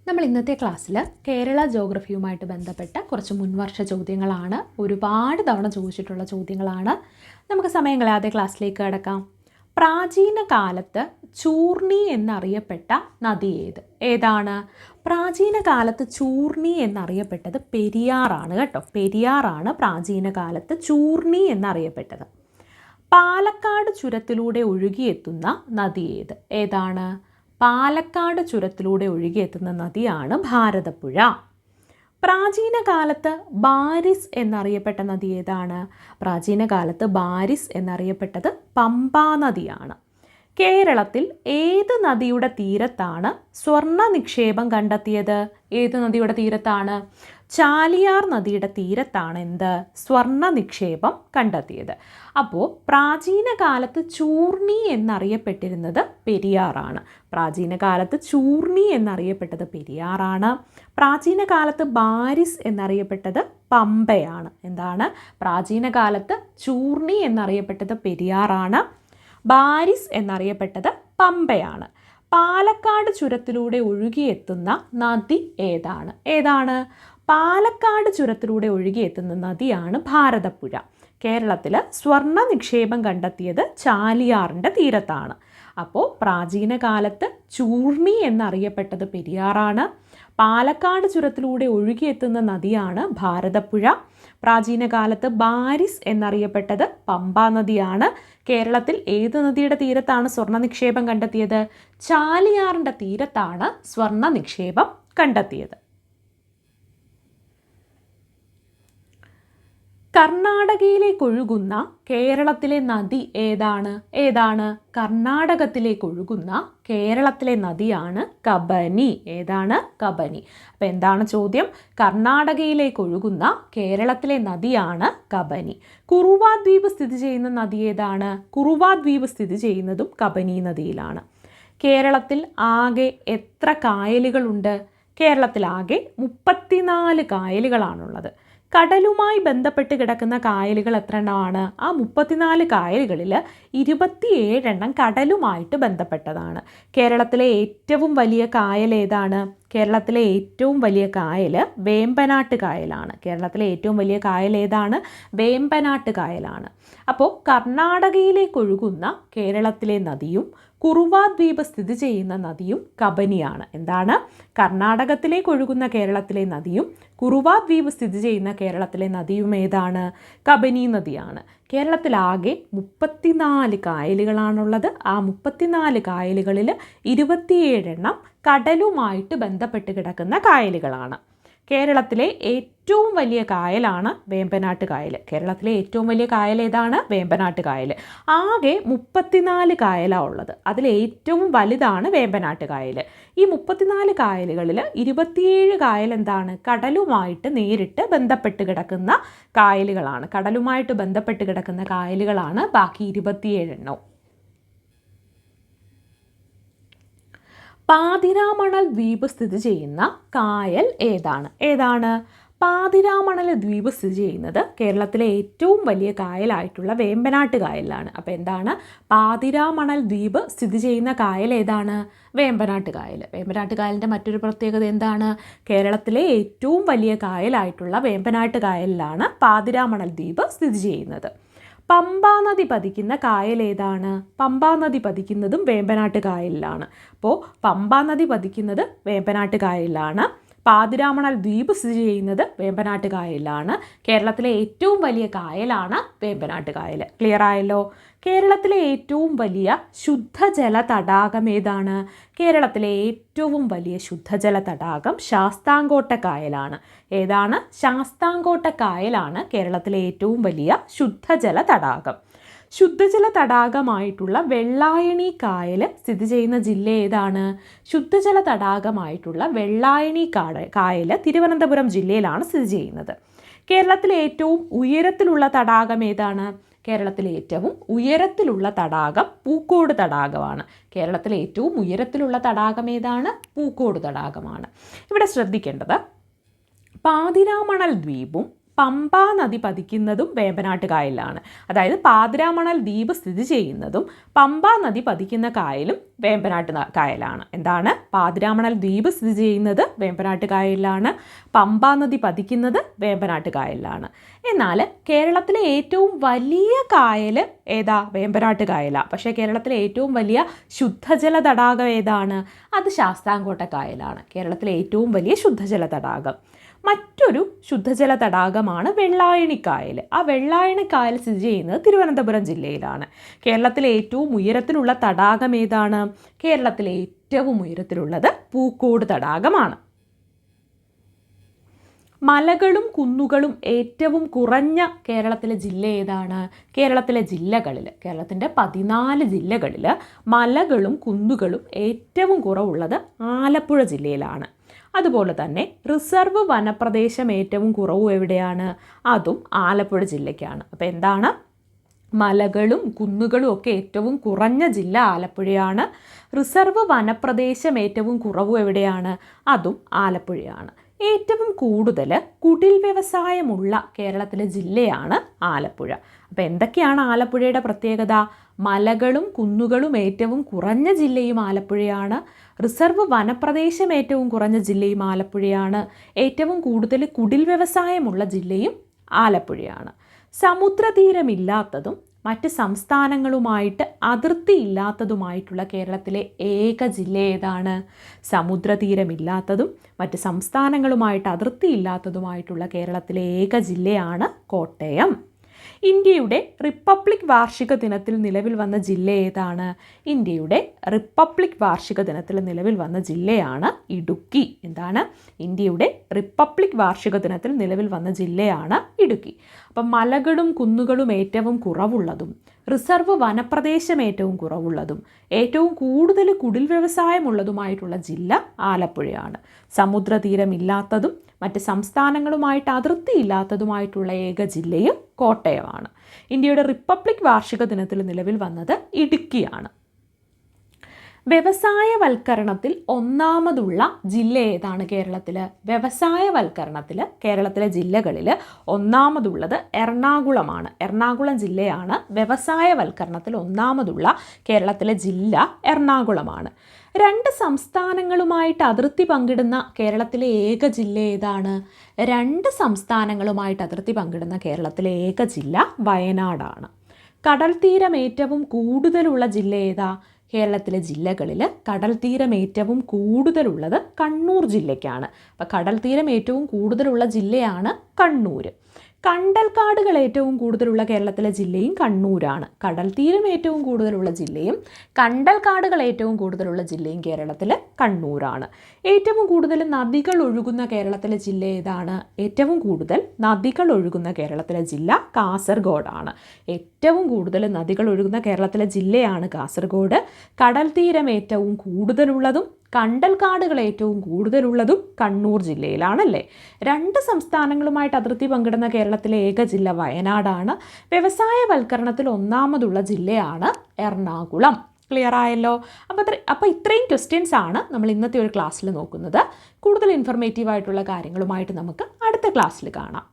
നമ്മൾ ഇന്നത്തെ ക്ലാസ്സിൽ കേരള ജോഗ്രഫിയുമായിട്ട് ബന്ധപ്പെട്ട കുറച്ച് മുൻവർഷ ചോദ്യങ്ങളാണ്. ഒരുപാട് തവണ ചോദിച്ചിട്ടുള്ള ചോദ്യങ്ങളാണ്. നമുക്ക് സമയം കളയാതെ ക്ലാസ്സിലേക്ക് കടക്കാം. പ്രാചീന കാലത്ത് ചൂർണി എന്നറിയപ്പെട്ട നദി ഏതാണ്? പ്രാചീന കാലത്ത് ചൂർണി എന്നറിയപ്പെട്ടത് പെരിയാറാണ് കേട്ടോ. പെരിയാറാണ് പ്രാചീന കാലത്ത് ചൂർണി എന്നറിയപ്പെട്ടത്. പാലക്കാട് ചുരത്തിലൂടെ ഒഴുകിയെത്തുന്ന നദി ഏതാണ്? പാലക്കാട് ചുരത്തിലൂടെ ഒഴുകിയെത്തുന്ന നദിയാണ് ഭാരതപ്പുഴ. പ്രാചീന കാലത്ത് ബാരിസ് എന്നറിയപ്പെട്ട നദി ഏതാണ്? പ്രാചീന കാലത്ത് ബാരിസ് എന്നറിയപ്പെട്ടത് പമ്പാ നദിയാണ്. കേരളത്തിൽ ഏത് നദിയുടെ തീരത്താണ് സ്വർണ്ണ നിക്ഷേപം കണ്ടെത്തിയത്? ഏത് നദിയുടെ തീരത്താണ്? ചാലിയാർ നദിയുടെ തീരത്താണ് സ്വർണ്ണ നിക്ഷേപം കണ്ടെത്തിയത്. അപ്പോൾ പ്രാചീന കാലത്ത് ചൂർണി എന്നറിയപ്പെട്ടിരുന്നത് പെരിയാറാണ്. പ്രാചീന കാലത്ത് ചൂർണി എന്നറിയപ്പെട്ടത് പെരിയാറാണ്. പ്രാചീന കാലത്ത് ബാരിസ് എന്നറിയപ്പെട്ടത് പമ്പയാണ്. പ്രാചീന കാലത്ത് ചൂർണി എന്നറിയപ്പെട്ടത് പെരിയാറാണ്. ബാരിസ് എന്നറിയപ്പെട്ടത് പമ്പയാണ്. പാലക്കാട് ചുരത്തിലൂടെ ഒഴുകിയെത്തുന്ന നദി ഏതാണ്? പാലക്കാട് ചുരത്തിലൂടെ ഒഴുകിയെത്തുന്ന നദിയാണ് ഭാരതപ്പുഴ. കേരളത്തിൽ സ്വർണ്ണ നിക്ഷേപം കണ്ടെത്തിയത് ചാലിയാറിൻ്റെ തീരത്താണ്. അപ്പോൾ പ്രാചീന കാലത്ത് ചൂർണി എന്നറിയപ്പെട്ടത് പെരിയാറാണ്. പാലക്കാട് ചുരത്തിലൂടെ ഒഴുകിയെത്തുന്ന നദിയാണ് ഭാരതപ്പുഴ. പ്രാചീന കാലത്ത് ബാരിസ് എന്നറിയപ്പെട്ടത് പമ്പാ നദിയാണ്. കേരളത്തിൽ ഏത് നദിയുടെ തീരത്താണ് സ്വർണ്ണ നിക്ഷേപം കണ്ടെത്തിയത്? ചാലിയാറിൻ്റെ തീരത്താണ് സ്വർണ്ണ നിക്ഷേപം കണ്ടെത്തിയത്. കർണാടകയിലേക്ക് ഒഴുകുന്ന കേരളത്തിലെ നദി ഏതാണ്? കർണാടകത്തിലേക്ക് ഒഴുകുന്ന കേരളത്തിലെ നദിയാണ് കബനി. കബനി. അപ്പോൾ എന്താണ് ചോദ്യം? കർണാടകയിലേക്ക് ഒഴുകുന്ന കേരളത്തിലെ നദിയാണ് കബനി. കുറുവ ദ്വീപ് സ്ഥിതി ചെയ്യുന്ന നദി ഏതാണ്? കുറുവ ദ്വീപ് സ്ഥിതി ചെയ്യുന്നതും കബനി നദിയിലാണ്. കേരളത്തിൽ ആകെ എത്ര കായലുകളുണ്ട്? കേരളത്തിൽ ആകെ 34 കായലുകളാണുള്ളത്. കടലുമായി ബന്ധപ്പെട്ട് കിടക്കുന്ന കായലുകൾ എത്ര എണ്ണമാണ്? ആ 34 കായലുകളിൽ 27 എണ്ണം കടലുമായിട്ട് ബന്ധപ്പെട്ടതാണ്. കേരളത്തിലെ ഏറ്റവും വലിയ കായൽ ഏതാണ്? കേരളത്തിലെ ഏറ്റവും വലിയ കായൽ വേമ്പനാട്ട് കായലാണ്. കേരളത്തിലെ ഏറ്റവും വലിയ കായൽ ഏതാണ്? വേമ്പനാട്ട് കായലാണ്. അപ്പോൾ കർണാടകയിലേക്ക് ഒഴുകുന്ന കേരളത്തിലെ നദിയും കുറുവ ദ്വീപ് സ്ഥിതി ചെയ്യുന്ന നദിയും കബനിയാണ്. കർണാടകത്തിലേക്ക് ഒഴുകുന്ന കേരളത്തിലെ നദിയും കുറുവ ദ്വീപ് സ്ഥിതി ചെയ്യുന്ന കേരളത്തിലെ നദിയും ഏതാണ്? കബനി നദിയാണ്. കേരളത്തിലാകെ 34 കായലുകളാണുള്ളത്. ആ 34 കായലുകളിൽ 27 എണ്ണം കടലുമായിട്ട് ബന്ധപ്പെട്ട് കിടക്കുന്ന കായലുകളാണ്. കേരളത്തിലെ ഏറ്റവും വലിയ കായലാണ് വേമ്പനാട്ട് കായൽ. കേരളത്തിലെ ഏറ്റവും വലിയ കായൽ ഏതാണ്? വേമ്പനാട്ട് കായൽ. ആകെ 34 കായലാണ് ഉള്ളത്. അതിൽ ഏറ്റവും വലുതാണ് വേമ്പനാട്ട് കായൽ. ഈ 34 കായലുകളിൽ 27 കായൽ കടലുമായിട്ട് നേരിട്ട് ബന്ധപ്പെട്ട് കിടക്കുന്ന കായലുകളാണ്. കടലുമായിട്ട് ബന്ധപ്പെട്ട് കിടക്കുന്ന കായലുകളാണ് ബാക്കി 27 എണ്ണവും. പാതിരാമണൽ ദ്വീപ് സ്ഥിതി ചെയ്യുന്ന കായൽ ഏതാണ്? പാതിരാമണൽ ദ്വീപ് സ്ഥിതി ചെയ്യുന്നത് കേരളത്തിലെ ഏറ്റവും വലിയ കായലായിട്ടുള്ള വേമ്പനാട്ട് കായലിലാണ്. അപ്പോൾ പാതിരാമണൽ ദ്വീപ് സ്ഥിതി ചെയ്യുന്ന കായൽ ഏതാണ്? വേമ്പനാട്ട് കായൽ. വേമ്പനാട്ട് കായലിൻ്റെ മറ്റൊരു പ്രത്യേകത എന്താണ്? കേരളത്തിലെ ഏറ്റവും വലിയ കായലായിട്ടുള്ള വേമ്പനാട്ട് കായലിലാണ് പാതിരാമണൽ ദ്വീപ് സ്ഥിതി ചെയ്യുന്നത്. പമ്പാ നദി പതിക്കുന്ന കായൽ ഏതാണ്? പമ്പാ നദി പതിക്കുന്നതും വേമ്പനാട്ട് കായലിലാണ്. അപ്പോൾ പമ്പാ നദി പതിക്കുന്നത് വേമ്പനാട്ട് കായലിലാണ്. പാതിരാമണൽ ദ്വീപ് സ്ഥിതി ചെയ്യുന്നത് വേമ്പനാട്ട് കായലിലാണ്. കേരളത്തിലെ ഏറ്റവും വലിയ കായലാണ് വേമ്പനാട്ട് കായൽ. ക്ലിയർ ആയല്ലോ? കേരളത്തിലെ ഏറ്റവും വലിയ ശുദ്ധജല തടാകം ഏതാണ്? കേരളത്തിലെ ഏറ്റവും വലിയ ശുദ്ധജല തടാകം ശാസ്താംകോട്ട കായലാണ്. ശാസ്താംകോട്ട കായലാണ് കേരളത്തിലെ ഏറ്റവും വലിയ ശുദ്ധജല തടാകം. ശുദ്ധജല തടാകമായിട്ടുള്ള വെള്ളായണി കായൽ സ്ഥിതി ചെയ്യുന്ന ജില്ല ഏതാണ്? ശുദ്ധജല തടാകമായിട്ടുള്ള വെള്ളായണി കായൽ തിരുവനന്തപുരം ജില്ലയിലാണ് സ്ഥിതി ചെയ്യുന്നത്. കേരളത്തിലെ ഏറ്റവും ഉയരത്തിലുള്ള തടാകം ഏതാണ്? കേരളത്തിലെ ഏറ്റവും ഉയരത്തിലുള്ള തടാകം പൂക്കോട് തടാകമാണ്. കേരളത്തിലെ ഏറ്റവും ഉയരത്തിലുള്ള തടാകം ഏതാണ്? പൂക്കോട് തടാകമാണ്. ഇവിടെ ശ്രദ്ധിക്കേണ്ടത് പാതിരാമണൽ ദ്വീപും പമ്പാ നദി പതിക്കുന്നതും വേമ്പനാട്ട് കായലിലാണ്. അതായത് പാതിരാമണൽ ദ്വീപ് സ്ഥിതി ചെയ്യുന്നതും പമ്പാ നദി പതിക്കുന്ന കായലും വേമ്പനാട്ട് കായലാണ്. എന്താണ്? പാതിരാമണൽ ദ്വീപ് സ്ഥിതി ചെയ്യുന്നത് വേമ്പനാട്ട് കായലിലാണ്, പമ്പാ നദി പതിക്കുന്നത് വേമ്പനാട്ട് കായലിലാണ്. എന്നാൽ കേരളത്തിലെ ഏറ്റവും വലിയ കായൽ ഏതാ? വേമ്പനാട്ട് കായലാണ്. പക്ഷേ കേരളത്തിലെ ഏറ്റവും വലിയ ശുദ്ധജല തടാകം ഏതാണ്? അത് ശാസ്താംകോട്ട കായലാണ്. കേരളത്തിലെ ഏറ്റവും വലിയ ശുദ്ധജല തടാകം. മറ്റൊരു ശുദ്ധജല തടാകമാണ് വെള്ളായണിക്കായൽ. ആ വെള്ളായണിക്കായൽ സ്ഥിതി ചെയ്യുന്നത് തിരുവനന്തപുരം ജില്ലയിലാണ്. കേരളത്തിലെ ഏറ്റവും ഉയരത്തിലുള്ള തടാകം ഏതാണ്? കേരളത്തിലെ ഏറ്റവും ഉയരത്തിലുള്ളത് പൂക്കോട് തടാകമാണ്. മലകളും കുന്നുകളും ഏറ്റവും കുറഞ്ഞ കേരളത്തിലെ ജില്ല ഏതാണ്? കേരളത്തിലെ ജില്ലകളിൽ, കേരളത്തിൻ്റെ 14 ജില്ലകളിൽ മലകളും കുന്നുകളും ഏറ്റവും കുറവുള്ളത് ആലപ്പുഴ ജില്ലയിലാണ്. അതുപോലെ തന്നെ റിസർവ് വനപ്രദേശം ഏറ്റവും കുറവ് എവിടെയാണ്? അതും ആലപ്പുഴ ജില്ലയ്ക്കാണ്. അപ്പോൾ എന്താണ്? മലകളും കുന്നുകളും ഒക്കെ ഏറ്റവും കുറഞ്ഞ ജില്ല ആലപ്പുഴയാണ്. റിസർവ് വനപ്രദേശം ഏറ്റവും കുറവ് എവിടെയാണ്? അതും ആലപ്പുഴയാണ്. ഏറ്റവും കൂടുതൽ കുടിൽ വ്യവസായമുള്ള കേരളത്തിലെ ജില്ലയാണ് ആലപ്പുഴ. അപ്പോൾ എന്തൊക്കെയാണ് ആലപ്പുഴയുടെ പ്രത്യേകത? മലകളും കുന്നുകളും ഏറ്റവും കുറഞ്ഞ ജില്ലയും ആലപ്പുഴയാണ്. റിസർവ് വനപ്രദേശം ഏറ്റവും കുറഞ്ഞ ജില്ലയും ആലപ്പുഴയാണ്. ഏറ്റവും കൂടുതൽ കുടിൽ വ്യവസായമുള്ള ജില്ലയും ആലപ്പുഴയാണ്. സമുദ്രതീരമില്ലാത്തതും മറ്റ് സംസ്ഥാനങ്ങളുമായിട്ട് അതിർത്തിയില്ലാത്തതുമായിട്ടുള്ള കേരളത്തിലെ ഏക ജില്ല ഏതാണ്? സമുദ്രതീരമില്ലാത്തതും മറ്റ് സംസ്ഥാനങ്ങളുമായിട്ട് അതിർത്തിയില്ലാത്തതുമായിട്ടുള്ള കേരളത്തിലെ ഏക ജില്ലയാണ് കോട്ടയം. ഇന്ത്യയുടെ റിപ്പബ്ലിക് വാർഷിക ദിനത്തിൽ നിലവിൽ വന്ന ജില്ല ഏതാണ്? ഇന്ത്യയുടെ റിപ്പബ്ലിക് വാർഷിക ദിനത്തിൽ നിലവിൽ വന്ന ജില്ലയാണ് ഇടുക്കി. എന്താണ്? ഇന്ത്യയുടെ റിപ്പബ്ലിക് വാർഷിക ദിനത്തിൽ നിലവിൽ വന്ന ജില്ലയാണ് ഇടുക്കി. അപ്പം മലകളും കുന്നുകളും ഏറ്റവും കുറവുള്ളതും റിസർവ് വനപ്രദേശം ഏറ്റവും കുറവുള്ളതും ഏറ്റവും കൂടുതൽ കുടിൽ വ്യവസായമുള്ളതുമായിട്ടുള്ള ജില്ല ആലപ്പുഴയാണ്. സമുദ്രതീരമില്ലാത്തതും മറ്റ് സംസ്ഥാനങ്ങളുമായിട്ട് അതിർത്തിയില്ലാത്തതുമായിട്ടുള്ള ഏക ജില്ലയും കോട്ടയമാണ്. ഇന്ത്യയുടെ റിപ്പബ്ലിക് വാർഷിക ദിനത്തിൽ നിലവിൽ വന്നത് ഇടുക്കിയാണ്. വ്യവസായവൽക്കരണത്തിൽ ഒന്നാമതുള്ള ജില്ല ഏതാണ് കേരളത്തിൽ? വ്യവസായവൽക്കരണത്തിൽ കേരളത്തിലെ ജില്ലകളിൽ ഒന്നാമതുള്ളത് എറണാകുളമാണ്. എറണാകുളം ജില്ലയാണ് വ്യവസായവൽക്കരണത്തിൽ ഒന്നാമതുള്ള കേരളത്തിലെ ജില്ല എറണാകുളമാണ്. 2 സംസ്ഥാനങ്ങളുമായിട്ട് അതിർത്തി പങ്കിടുന്ന കേരളത്തിലെ ഏക ജില്ല ഏതാണ്? 2 സംസ്ഥാനങ്ങളുമായിട്ട് അതിർത്തി പങ്കിടുന്ന കേരളത്തിലെ ഏക ജില്ല വയനാടാണ്. കടൽ തീരം ഏറ്റവും കൂടുതലുള്ള ജില്ല ഏതാ? കേരളത്തിലെ ജില്ലകളിൽ കടൽ തീരം ഏറ്റവും കൂടുതലുള്ളത് കണ്ണൂർ ജില്ലയ്ക്കാണ്. അപ്പോൾ കടൽ തീരം ഏറ്റവും കൂടുതലുള്ള ജില്ലയാണ് കണ്ണൂർ. കണ്ടൽക്കാടുകൾ ഏറ്റവും കൂടുതലുള്ള കേരളത്തിലെ ജില്ലയും കണ്ണൂരാണ്. കടൽ തീരം ഏറ്റവും കൂടുതലുള്ള ജില്ലയും കണ്ടൽക്കാടുകൾ ഏറ്റവും കൂടുതലുള്ള ജില്ലയും കേരളത്തിൽ കണ്ണൂരാണ്. ഏറ്റവും കൂടുതൽ നദികൾ ഒഴുകുന്ന കേരളത്തിലെ ജില്ല ഏതാണ്? ഏറ്റവും കൂടുതൽ നദികൾ ഒഴുകുന്ന കേരളത്തിലെ ജില്ല കാസർഗോഡാണ്. ഏറ്റവും കൂടുതൽ നദികൾ ഒഴുകുന്ന കേരളത്തിലെ ജില്ലയാണ് കാസർഗോഡ്. കടൽ തീരം ഏറ്റവും കൂടുതലുള്ളതും കണ്ടൽക്കാടുകൾ ഏറ്റവും കൂടുതലുള്ളതും കണ്ണൂർ ജില്ലയിലാണല്ലേ. 2 സംസ്ഥാനങ്ങളുമായിട്ട് അതിർത്തി പങ്കിടുന്ന കേരളത്തിലെ ഏക ജില്ല വയനാടാണ്. വ്യവസായവൽക്കരണത്തിൽ ഒന്നാമതുള്ള ജില്ലയാണ് എറണാകുളം. ക്ലിയർ ആയല്ലോ? അപ്പോൾ ഇത്രയും ക്വസ്റ്റ്യൻസ് ആണ് നമ്മൾ ഇന്നത്തെ ഒരു ക്ലാസ്സിൽ നോക്കുന്നത്. കൂടുതൽ ഇൻഫർമേറ്റീവ് ആയിട്ടുള്ള കാര്യങ്ങളുമായിട്ട് നമുക്ക് അടുത്ത ക്ലാസ്സിൽ കാണാം.